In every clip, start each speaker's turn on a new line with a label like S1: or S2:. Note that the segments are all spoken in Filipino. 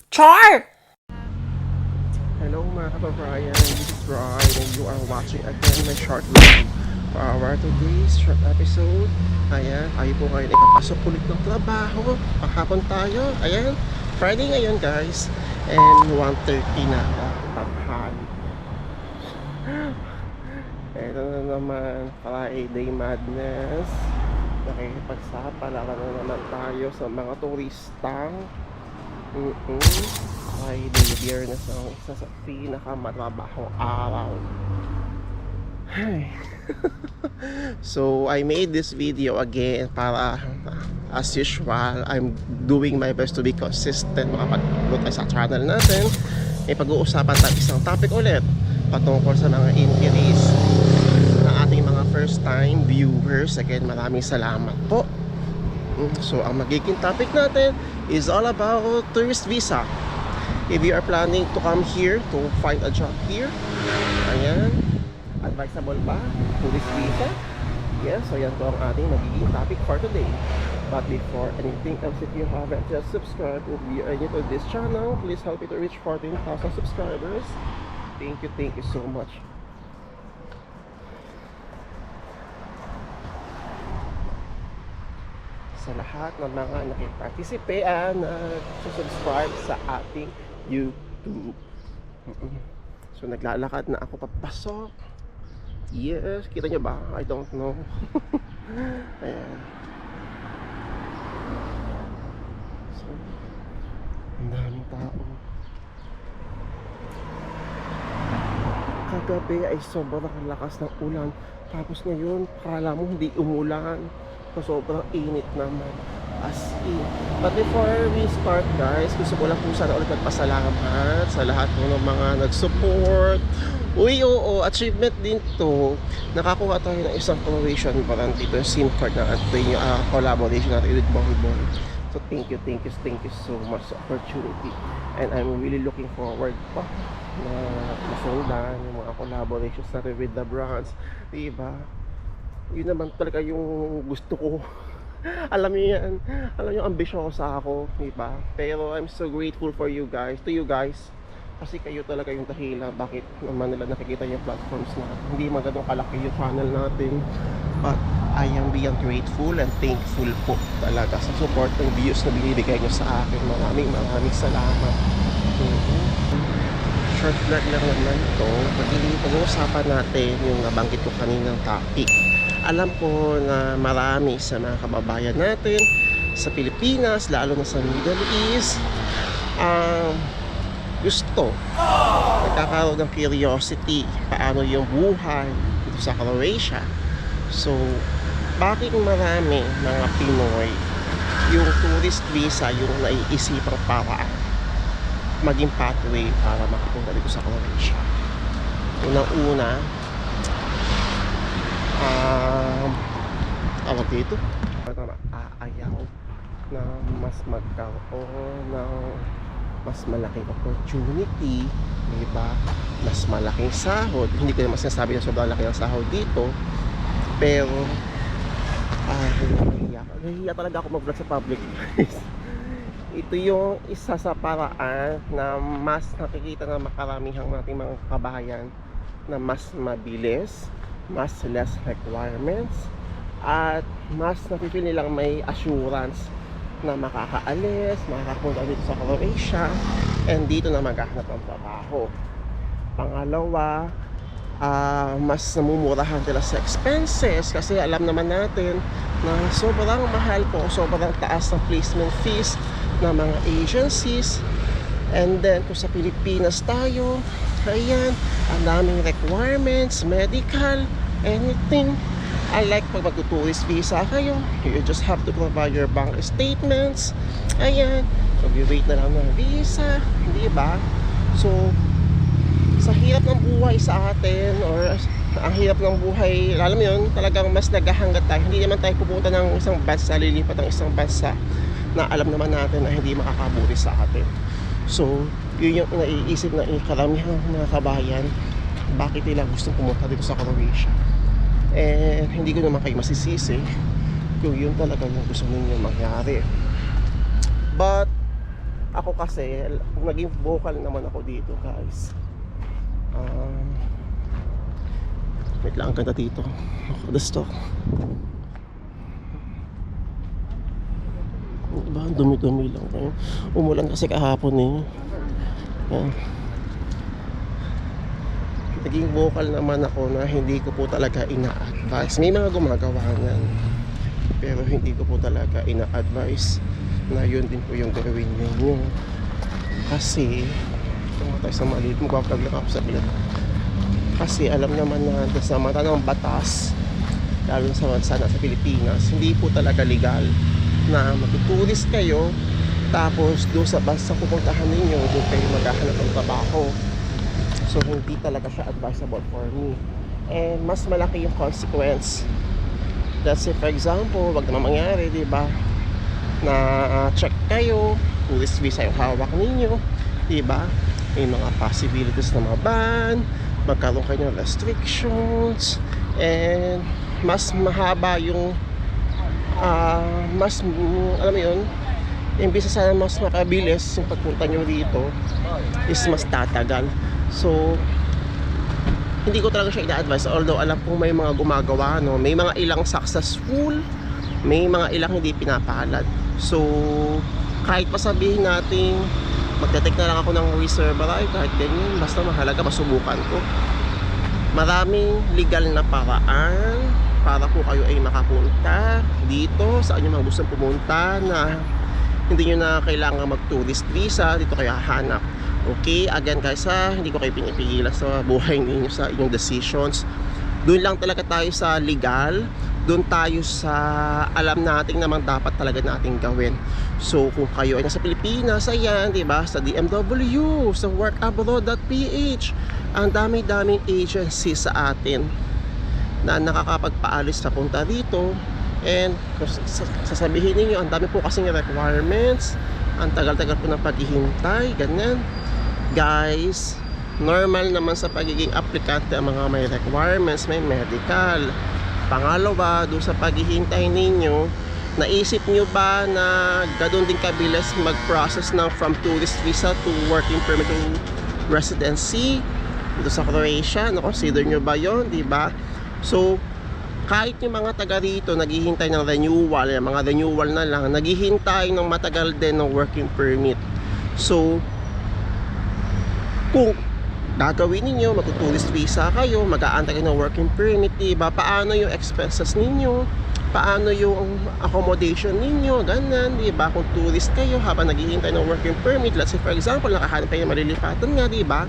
S1: Char!
S2: Hello mga kababayan, this is Roy and you are watching again my short vlog for our today's short episode. Ayan, tayo po ngayon ay papasok ulit ng trabaho. Pahapon tayo, ayan, Friday ngayon guys. And 1:30 na tanghali. Ito na naman, Friday madness. Nakikipagsapalaran na naman tayo sa mga turistang Friday, Biyernes ang isa sa pinakamatrabahong araw. So I made this video again para as usual, I'm doing my best to be consistent makapag-upload tayo sa channel natin. May pag-uusapan tayo isang topic ulit patungkol sa mga inquiries ng ating mga first time viewers. Again, maraming salamat po. So ang magiging topic natin is all about tourist visa. If you are planning to come here to find a job here, ayan, advisable ba tourist visa? Yes, so yan po ang ating magiging topic for today. But before anything else, if you haven't just subscribed, if you are new to this channel, please help me to reach 14,000 subscribers. Thank you so much. Sa lahat ng mga nakiparticipe na subscribe sa ating YouTube. So naglalakad na ako papasok. Yes, kita nyo ba? I don't know. Ayan. So, ang daming tao. Kagabi ay sobrang lakas ng ulan. Tapos ngayon, kala mo hindi umulan. Sobrang init naman as in. But before we start guys, gusto ko lang po sana ulit magpasalamat sa lahat po ng mga nag-support. Uy, oo, achievement din to. Nakakuha tayo ng isang Croatian brand dito, yung SIM card na at yung collaboration natin with Bongbong. So thank you so much sa opportunity. And I'm really looking forward pa na masundan yung mga collaborations natin with the brands, diba? Yun naman talaga yung gusto ko. Alam niyo yan, alam niyo ambisyosa ako, diba? Pero I'm so grateful for you guys, to you guys, kasi kayo talaga yung dahilan bakit naman nila nakikita yung platforms na hindi man ganun kalaki yung channel natin. But I am beyond grateful and thankful po talaga sa support ng views na binibigay nyo sa akin. Maraming salamat. Short vlog lang naman ito. Pag-uusapan natin yung nabanggit ko kaninang topic. Alam ko na marami sa mga kababayan natin sa Pilipinas, lalo na sa Middle East, gusto, nagkakaroon ng curiosity paano yung buhay dito sa Croatia. So bakit marami mga Pinoy yung tourist visa yung naiisipang paraan maging pathway para makipunta dito sa Croatia? Unang-una, tawag dito, aayaw na mas magkaroon ng mas malaking opportunity, diba? Mas malaking sahod. Hindi ko naman sinasabi na sobrang laki ng sahod dito, pero nahihiya talaga ako mag-vlog sa public place. Ito yung isa sa paraan na mas nakikita na makaramihang nating mga kabahayan na mas mabilis, mas less requirements, at mas napipil nilang may assurance na makakaalis, makakapunta dito sa Croatia, and dito na maghahanap ng trabaho. Pangalawa, mas namumurahan sila sa expenses kasi alam naman natin na sobrang mahal po, sobrang taas ng placement fees ng mga agencies. And then kung sa Pilipinas tayo, ayan, ang daming requirements, medical, anything. Unlike pag mag-tourist visa kayo, you just have to provide your bank statements. Ayan, mag-wait na lang ng visa, di ba? So sa hirap ng buhay sa atin, or ang hirap ng buhay, alam mo yun, talagang mas naghahanggat tayo. Hindi naman tayo pupunta ng isang bansa, lilipat ng isang bansa na alam naman natin na hindi makakabuti sa atin. So yun yung naiisip na karamihan ng mga kabayan, bakit nila gustong pumunta dito sa Croatia. And hindi ko naman kayo masisisi kung yun talaga yung gusto ninyo mangyari. But ako kasi naging vocal naman ako dito, guys. Wait lang, ang ganda dito. The stock. Diba? Dumi-dumi lang. Umulan kasi kahapon eh. Yan. Naging vocal naman ako na hindi ko po talaga ina-advise. May mga gumagawa niyan, pero hindi ko po talaga ina-advise na yun din po yung gawin ninyo. Kasi kung tayo sa maliit, magpapaglag ako sa bilat. Kasi alam naman na sa mata ng batas, lalo sa bansa na sa Pilipinas, hindi po talaga legal na magtuturist kayo tapos doon sa bansa pupuntahan ninyo, doon kayo maghahanap ng trabaho. So hindi talaga siya advisable for me. And mas malaki yung consequence. Let's say for example, wag naman mangyari, di ba, na check kayo, tourist visa yung hawak ninyo, di ba? May mga possibilities na maban, magkaroon kayo ng restrictions, and mas mahaba yung alam mo yun, imbis na sana mas makabilis yung pagpunta nyo dito, is mas tatagal. So hindi ko talaga siya ina-advise, although alam kong may mga gumagawa, no? May mga ilang successful, may mga ilang hindi pinapalad. So kahit pa sabihin natin magte-take na lang ako ng reserve, kahit ganyan, basta mahalaga masubukan ko. Maraming legal na paraan para po kayo ay makapunta dito saan nyo mga gustong pumunta, na hindi nyo na kailangan mag-tourist visa, dito kayo hahanap. Okay, again guys hindi ko kayo pinipigilan sa buhay ninyo, sa inyong decisions. Doon lang talaga tayo sa legal, doon tayo sa alam natin naman dapat talaga nating gawin. So kung kayo ay nasa Pilipinas, ayan, diba, sa DMW, sa workabroad.ph, ang dami-daming agency sa atin na nakakapagpaalis na punta dito. And sasabihin niyo, ang dami po kasing requirements, ang tagal-tagal po ng paghihintay, ganyan. Guys, normal naman sa pagiging aplikante ang mga may requirements, may medical. Pangalawa, doon sa paghihintay ninyo, naisip nyo ba na ganoon din kabilis mag-process ng from tourist visa to working permit to residency dito sa Croatia? Na-consider nyo ba yon, diba? So kahit yung mga taga rito naghihintay ng renewal, yung mga renewal na lang, naghihintay ng matagal din ng working permit. So kung gagawin ninyo, mag-tourist visa kayo, mag-aantay ng working permit, diba? Paano yung expenses ninyo? Paano yung accommodation ninyo? Ganun, diba? Kung tourist kayo habang naghihintay ng working permit, let's say for example, nakahanap kayo ng malilipatan nga, diba?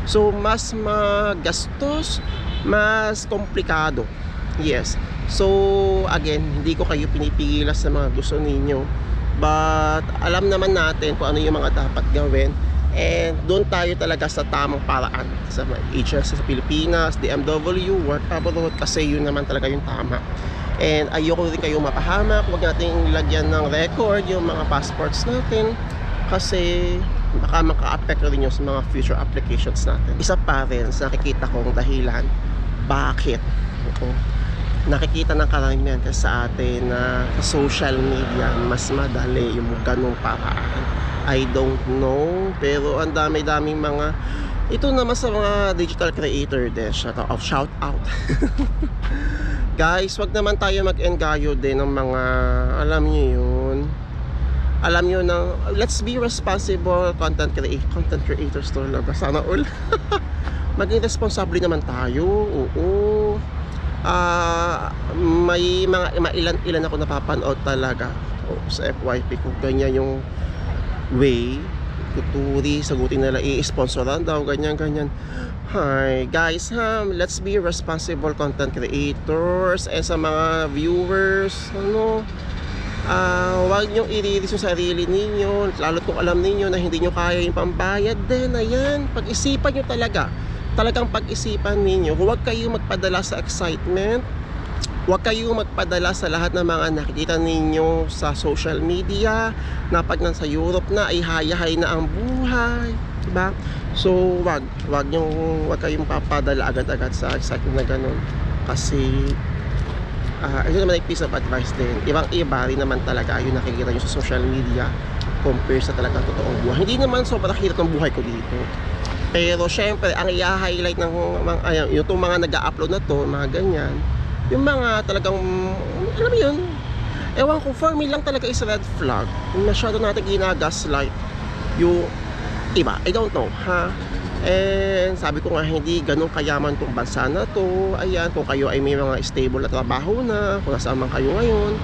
S2: So mas magastos, mas komplikado. Yes. So again, hindi ko kayo pinipigilan sa mga gusto ninyo, but alam naman natin kung ano yung mga dapat gawin. And doon tayo talaga sa tamang paraan sa agency sa Pilipinas, DMW, work abroad, kasi yun naman talaga yung tama. And ayoko rin kayo mapahamak, huwag nating lagyan ng record yung mga passports natin, kasi baka maka-affect rin yung sa mga future applications natin. Isa pa rin sa nakikita kong dahilan bakit nakikita ng karamihan kasi sa atin na sa social media mas madali yung ganung paraan. I don't know, pero ang dami-daming mga, ito naman sa mga digital creator din, shout out guys, wag naman tayo mag-enggayo din ng mga, alam niyo yun, alam niyo na, let's be responsible content creators talaga, sana all maging responsable naman tayo. Oo, may mga ilan ako napapanood talaga sa FYP kung ganyan yung way, tuturi, sagutin nila, i-sponsoran daw, ganyan. Hi guys, let's be responsible content creators. And sa mga viewers, huwag nyo i-release yung sarili ninyo, lalo kung alam ninyo na hindi nyo kaya yung pambayad din. Ayan, pag-isipan nyo talagang pag-isipan ninyo. Huwag kayong magpadala sa excitement, huwag kayong magpadala sa lahat ng mga nakikita ninyo sa social media na pag nasa Europe na ay hayahay na ang buhay, diba? So wag kayong papadala agad-agad sa excitement na ganun, kasi ito naman ay piece of advice din. Ibang iba rin naman talaga yung nakikita nyo sa social media, compare sa talagang totoong buhay. Hindi naman sobrang hirap ng buhay ko dito. Pero syempre, ang i-highlight ng mga, yung mga nag-upload na to, mga ganyan, yung mga talagang, alam mo yun, ewan ko, for me lang talaga is red flag. Masyado natin ginagaslight yung iba. I don't know, ha? And sabi ko nga, hindi ganun kayaman tong bansa na to. Ayan, kung kayo ay may mga stable na trabaho na, kung nasaan man kayo ngayon,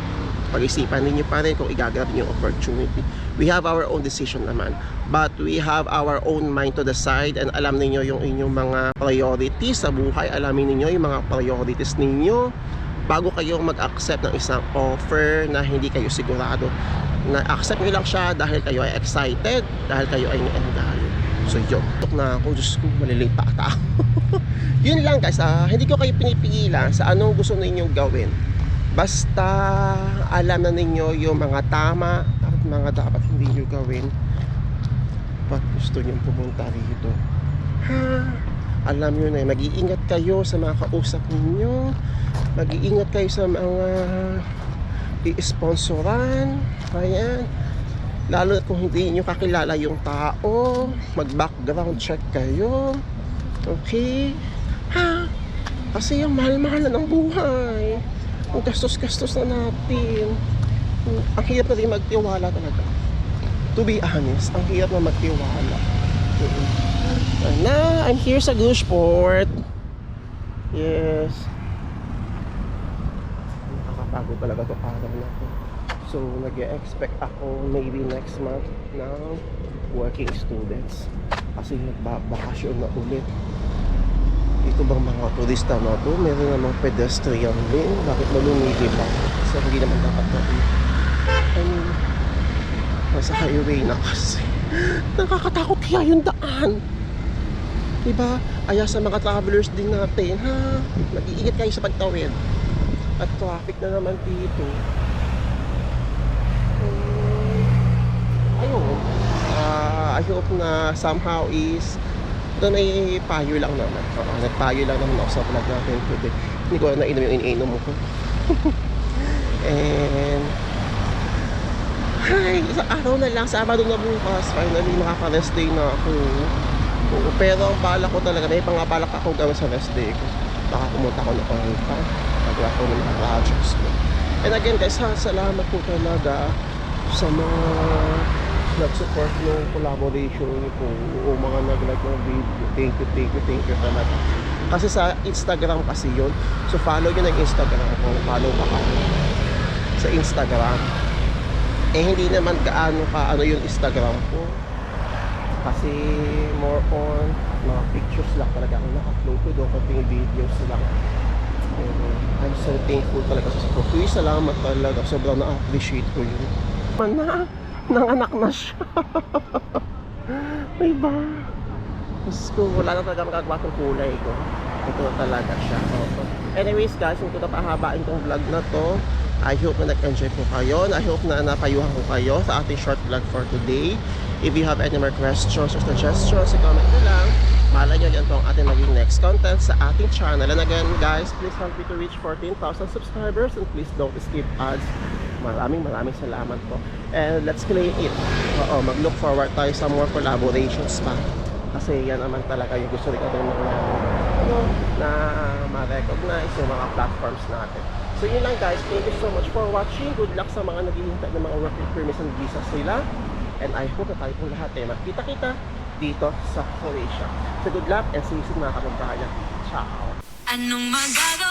S2: pag-isipan ninyo pa rin kung igagrab niyo yung opportunity. We have our own decision naman, but we have our own mind to decide, and alam niyo yung inyong mga priorities sa buhay. Alamin niyo yung mga priorities ninyo bago kayo mag-accept ng isang offer na hindi kayo sigurado. Na-accept niyo lang siya dahil kayo ay excited, dahil kayo ay engaged. So yun, tok na ako, Diyos ko, malilate pa ata ako. Yun lang guys, hindi ko kayo pinipigilan sa anong gusto ninyong gawin. Basta alam na ninyo yung mga tama at mga dapat hindi nyo gawin pag gusto nyo pumunta rito. Alam nyo na, mag-iingat kayo sa mga kausap ninyo, mag-iingat kayo sa mga i-sponsoran. Ayan, lalo na kung hindi nyo kakilala yung tao, mag-background check kayo. Okay? Kasi yung mahal-mahal na ng buhay, ang gastos-gastos na natin, ang hirap na rin magtiwala talaga. To be honest, ang hirap na magtiwala. Na, I'm here sa Gushport. Yes. Nakakapagod talaga to araw na to. So, nag-expect ako maybe next month ng working students. Kasi nagbabakasyon na ulit. Ito bang mga turista na to? Meron namang pedestrian lane. Bakit malumili pa? Kasi hindi naman dapat na nasa highway na kasi. Nakakatakot kaya yung daan. Diba? Kaya sa mga travelers din natin, mag-iingat kayo sa pagtawid. At traffic na naman dito. Ayun. I hope na somehow is doon ay payo lang naman. Nagpayo lang naman ako sa vlog natin today. Hindi ko na inom yung iniinom ko. And isang araw na lang, Sabado na bukas, finally makaka-rest day na ako. Pero ang balak ko talaga, may pangabalak ako gawin sa rest day ko. Baka pumunta ko na pa pagawa ko ng mga projects ko. And again guys, salamat po talaga sa mga nag-support ng collaboration ko o mga nag-like ng video. Thank you talaga. Kasi sa Instagram kasi yun. So follow nyo ng Instagram ko. Follow pa ako sa Instagram. Eh hindi naman kaano yung Instagram ko. Kasi more on mga pictures lang talaga ang naka-upload ko doon. Pati yung videos lang. Pero I'm so thankful talaga sa support. Salamat talaga. Sobrang na-appreciate ko yun. Nanganak na siya. May ba? Diyos ko, wala na talaga magagawa ng kulay ko. Ito na talaga siya. Anyways guys, hindi ko na pahabain tong vlog na to. I hope na nag-enjoy po kayo. I hope na napayuhan ko kayo sa ating short vlog for today. If you have any more questions or suggestions, comment nyo lang. Malay nyo yan tong ating maging next content sa ating channel. And again guys, please help me to reach 14,000 subscribers and please don't skip ads. Maraming salamat po. And let's claim it. Mag-look forward tayo sa more collaborations pa. Kasi yan naman talaga yung gusto rin natin na ma-recognize yung mga platforms natin. So yun lang guys. Thank you so much for watching. Good luck sa mga naghihintay ng mga working permits and visas nila. And I hope na tayo po lahat magkita-kita dito sa Croatia. So good luck and see you soon mga kapagbayan. Ciao!
S1: Anong magagawa?